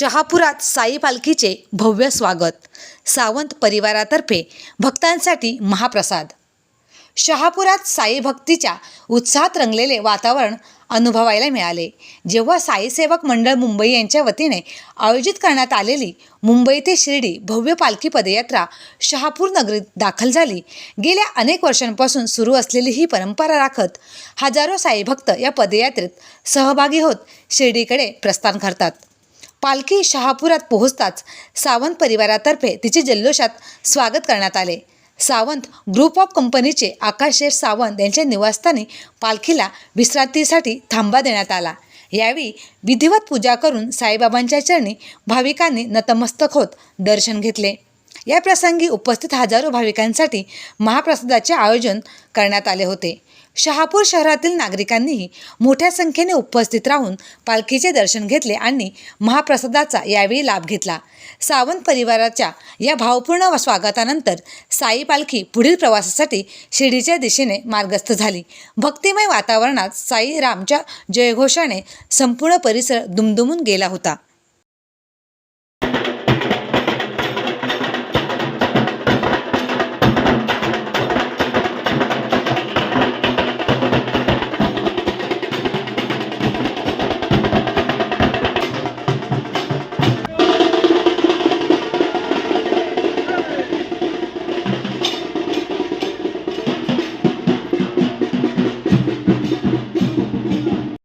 शहापुरात साई पालखीचे भव्य स्वागत. सावंत परिवारातर्फे भक्तांसाठी महाप्रसाद. शहापुरात साई भक्तीच्या उत्साहात रंगलेले वातावरण अनुभवायला मिळाले जेव्हा साई सेवक मंडळ मुंबई यांच्या वतीने आयोजित करण्यात आलेली मुंबई ते शिर्डी भव्य पालखी पदयात्रा शहापूर नगरीत दाखल झाली. गेल्या अनेक वर्षांपासून सुरू असलेली ही परंपरा राखत हजारो साई भक्त या पदयात्रेत सहभागी होत शिर्डीकडे प्रस्थान करतात. पालखी शहापुरात पोहोचताच सावंत परिवारातर्फे तिचे जल्लोषात स्वागत करण्यात आले. सावंत ग्रुप ऑफ कंपनीचे आकाश शेठ सावंत यांच्या निवासस्थानी पालखीला विश्रांतीसाठी थांबा देण्यात आला. यावेळी विधिवत पूजा करून साईबाबांच्या चरणी भाविकांनी नतमस्तक होत दर्शन घेतले. या प्रसंगी उपस्थित हजारो भाविकांसाठी महाप्रसादाचे आयोजन करण्यात आले होते. शहापूर शहरातील नागरिकांनीही मोठ्या संख्येने उपस्थित राहून पालखीचे दर्शन घेतले आणि महाप्रसादाचा यावेळी लाभ घेतला. सावंत परिवाराच्या या भावपूर्ण स्वागतानंतर साई पालखी पुढील प्रवासासाठी शिर्डीच्या दिशेने मार्गस्थ झाली. भक्तिमय वातावरणात साई रामच्या जयघोषाने संपूर्ण परिसर दुमदुमून गेला होता.